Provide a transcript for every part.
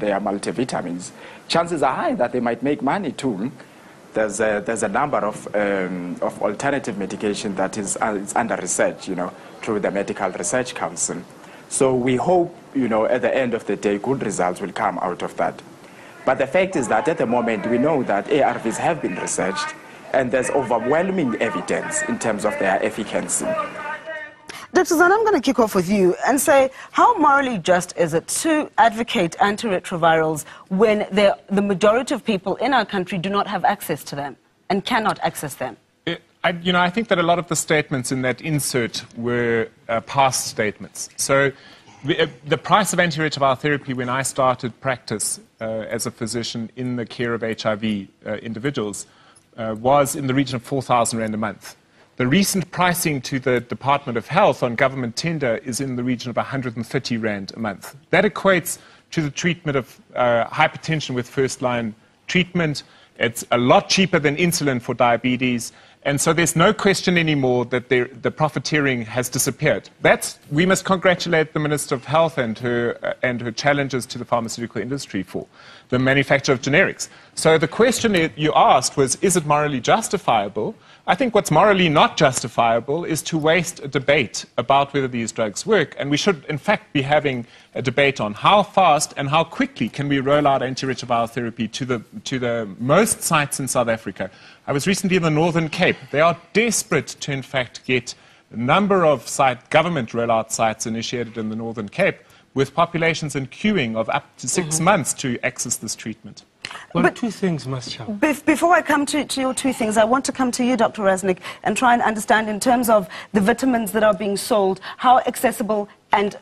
their multivitamins, chances are high that they might make money too. There's a number of alternative medication that is under research, through the Medical Research Council. So we hope, at the end of the day, good results will come out of that. But the fact is that at the moment, we know that ARVs have been researched, and there's overwhelming evidence in terms of their efficacy. Dr. Zana, I'm going to kick off with you and say, how morally just is it to advocate antiretrovirals when the majority of people in our country do not have access to them and cannot access them? I think that a lot of the statements in that insert were past statements. So the price of antiretroviral therapy when I started practice as a physician in the care of HIV individuals was in the region of 4,000 Rand a month. The recent pricing to the Department of Health on government tender is in the region of 130 Rand a month. That equates to the treatment of hypertension with first-line treatment. It's a lot cheaper than insulin for diabetes. And so there's no question anymore that the profiteering has disappeared. We must congratulate the Minister of Health and her challenges to the pharmaceutical industry for the manufacture of generics. So the question you asked was, is it morally justifiable? I think what's morally not justifiable is to waste a debate about whether these drugs work. And we should, in fact, be having a debate on how fast and how quickly can we roll out antiretroviral therapy to the most sites in South Africa. I was recently in the Northern Cape. They are desperate to, in fact, get a number of government rollout sites initiated in the Northern Cape with populations in queuing of up to 6 months to access this treatment. Well, but two things must happen. Before I come to your two things, I want to come to you, Dr. Rasnick, and try and understand in terms of the vitamins that are being sold, how accessible and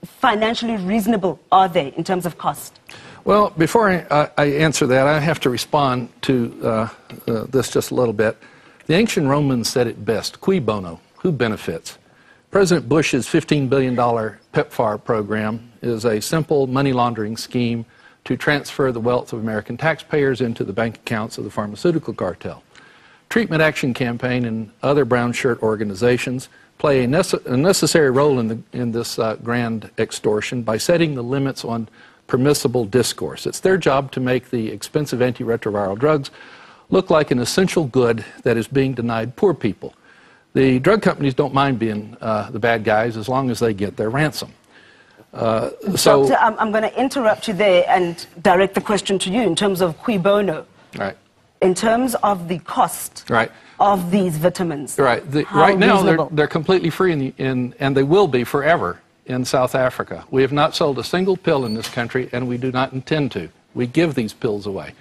financially reasonable are they in terms of cost? Well, before I answer that, I have to respond to this just a little bit. The ancient Romans said it best, cui bono, who benefits? President Bush's $15 billion PEPFAR program is a simple money laundering scheme to transfer the wealth of American taxpayers into the bank accounts of the pharmaceutical cartel. Treatment Action Campaign and other brown shirt organizations play a necessary role in this grand extortion by setting the limits on permissible discourse. It's their job to make the expensive antiretroviral drugs look like an essential good that is being denied poor people. The drug companies don't mind being the bad guys as long as they get their ransom. Doctor, I'm going to interrupt you there and direct the question to you in terms of cui bono. Right. In terms of the cost of these vitamins. Right. Right now, they're completely free, and they will be forever in South Africa. We have not sold a single pill in this country, and we do not intend to. We give these pills away.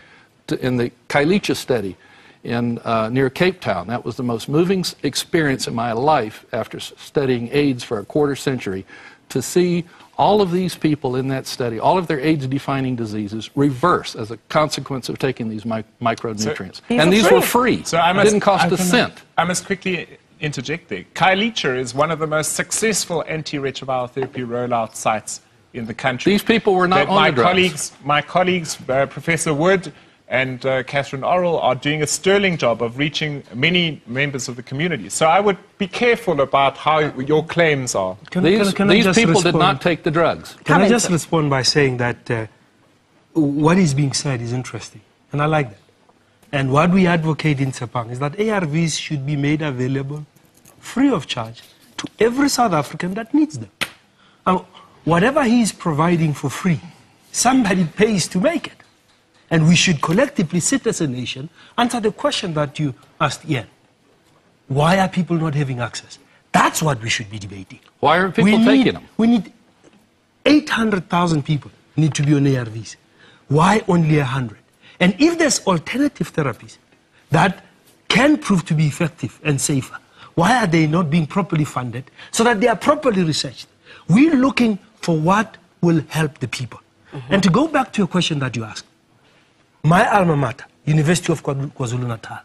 In the Kailicha study near Cape Town, that was the most moving experience in my life after studying AIDS for a quarter century, to see all of these people in that study, all of their AIDS-defining diseases, reverse as a consequence of taking these micronutrients. And these were free. So it didn't cost a cent. I must quickly interject there. Kailicha is one of the most successful antiretroviral therapy rollout sites in the country. These people were not on the drugs. My colleagues, Professor Wood and Catherine Orrell, are doing a sterling job of reaching many members of the community. So I would be careful about how your claims are. These people did not take the drugs. Can I just respond by saying that what is being said is interesting, and I like that. And what we advocate in Sepang is that ARVs should be made available free of charge to every South African that needs them. Whatever he is providing for free, somebody pays to make it. And we should collectively sit as a nation, answer the question that you asked Ian. Why are people not having access? That's what we should be debating. Why aren't people taking them? We need 800,000 people need to be on ARVs. Why only 100? And if there's alternative therapies that can prove to be effective and safer, why are they not being properly funded so that they are properly researched? We're looking for what will help the people. And to go back to your question that you asked, my alma mater, University of KwaZulu-Natal,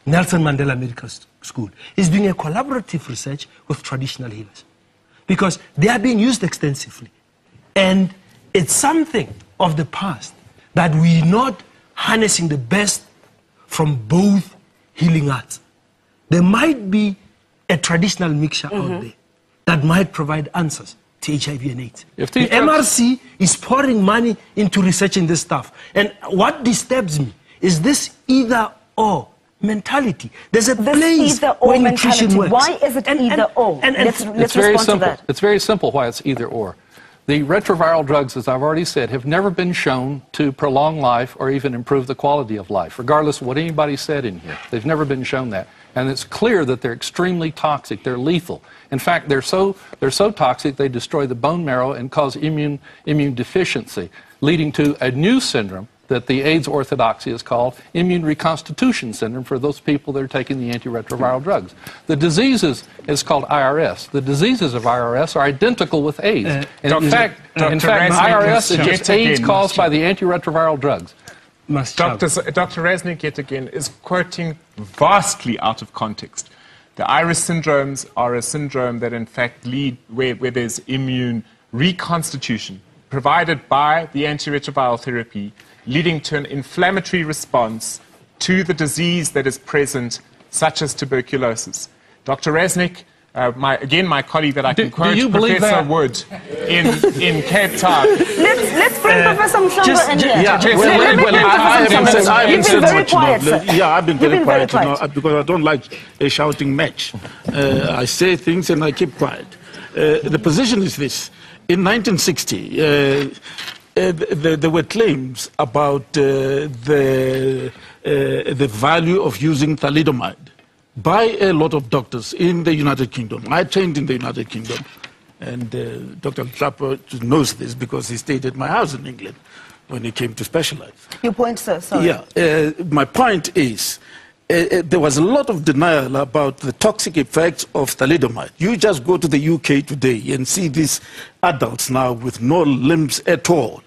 Nelson Mandela Medical School, is doing a collaborative research with traditional healers because they are being used extensively. And it's something of the past that we're not harnessing the best from both healing arts. There might be a traditional mixture out there that might provide answers to HIV and AIDS. If The these drugs- MRC is pouring money into researching this stuff. And what disturbs me is this either-or mentality. There's a place either-or where nutrition mentality. works. Why is it either-or? Let's It's very respond to simple. that. It's very simple why it's either or. The retroviral drugs, as I've already said, have never been shown to prolong life or even improve the quality of life, regardless of what anybody said in here. They've never been shown that. And it's clear that they're extremely toxic. They're lethal. In fact, they're so toxic they destroy the bone marrow and cause immune deficiency, leading to a new syndrome that the AIDS orthodoxy is called immune reconstitution syndrome for those people that are taking the antiretroviral drugs. The disease is called IRS. The diseases of IRS are identical with AIDS. And in fact, IRS is just AIDS caused by the antiretroviral drugs. Dr. Rasnick, yet again, is quoting vastly out of context. The iris syndromes are a syndrome that, in fact, lead where there's immune reconstitution provided by the antiretroviral therapy, leading to an inflammatory response to the disease that is present, such as tuberculosis. Dr. Rasnick, my colleague that I can quote, Professor Wood in Cape Town. Let's bring Professor Mhlongo in here. I've been very quiet, sir. Yeah, I've been very quiet, very quiet. because I don't like a shouting match. I say things and I keep quiet. The position is this. In 1960, there were claims about the value of using thalidomide by a lot of doctors in the United Kingdom. I trained in the United Kingdom, and Dr. Trapper knows this because he stayed at my house in England when he came to specialize. Your point, sir, sorry. Yeah, my point is, there was a lot of denial about the toxic effects of thalidomide. You just go to the UK today and see these adults now with no limbs at all.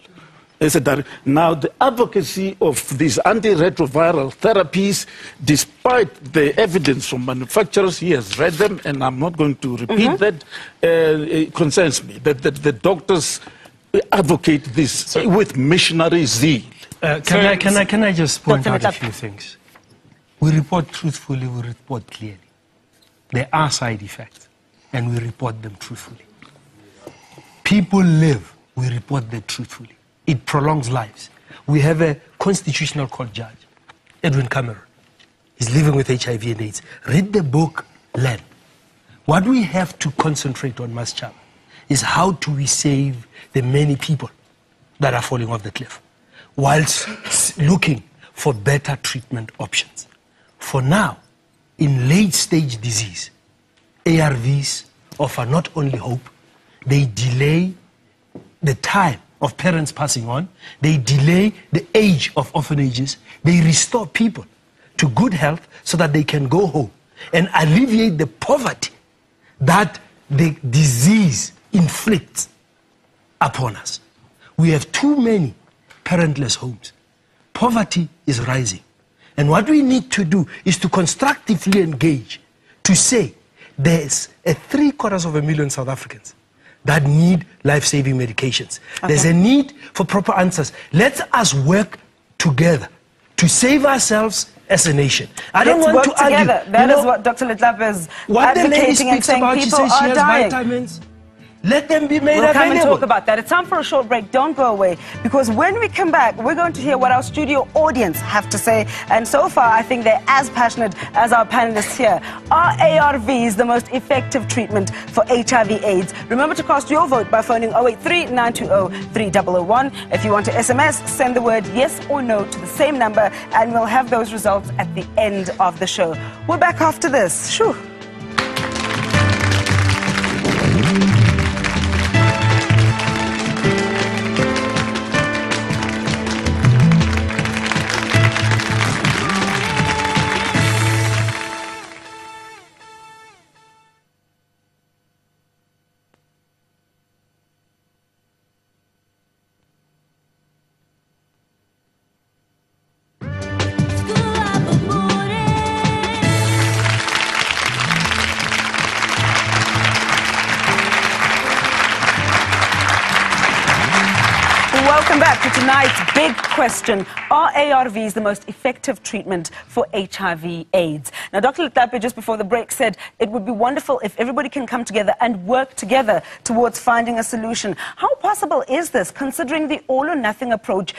Now, the advocacy of these antiretroviral therapies, despite the evidence from manufacturers, he has read them, and I'm not going to repeat that, it concerns me, that the doctors advocate this with missionary zeal. Can I just point out a few things? We report truthfully, we report clearly. There are side effects, and we report them truthfully. People live, we report them truthfully. It prolongs lives. We have a constitutional court judge, Edwin Cameron. He's living with HIV and AIDS. Read the book, Learn. What we have to concentrate on, Maschab, is how do we save the many people that are falling off the cliff, whilst looking for better treatment options. For now, in late-stage disease, ARVs offer not only hope, they delay the time of parents passing on, they delay the age of orphanages, they restore people to good health so that they can go home and alleviate the poverty that the disease inflicts upon us. We have too many parentless homes. Poverty is rising. And what we need to do is to constructively engage, to say there's 750,000 South Africans that need life-saving medications. Okay. There's a need for proper answers. Let us work together to save ourselves as a nation. I don't want to argue. That is what Dr. Letlap is advocating and saying people are dying. Vitamins. Let them be made available. We'll come and talk about that. It's time for a short break. Don't go away, because when we come back, we're going to hear what our studio audience have to say. And so far, I think they're as passionate as our panelists here. Are ARVs the most effective treatment for HIV/AIDS? Remember to cast your vote by phoning 083-920-3001. If you want to SMS, send the word yes or no to the same number, and we'll have those results at the end of the show. We're back after this. Shoo. tonight's big question: are ARVs the most effective treatment for HIV/AIDS? Now, Dr. Letlape, just before the break, said it would be wonderful if everybody can come together and work together towards finding a solution. How possible is this, considering the all-or-nothing approach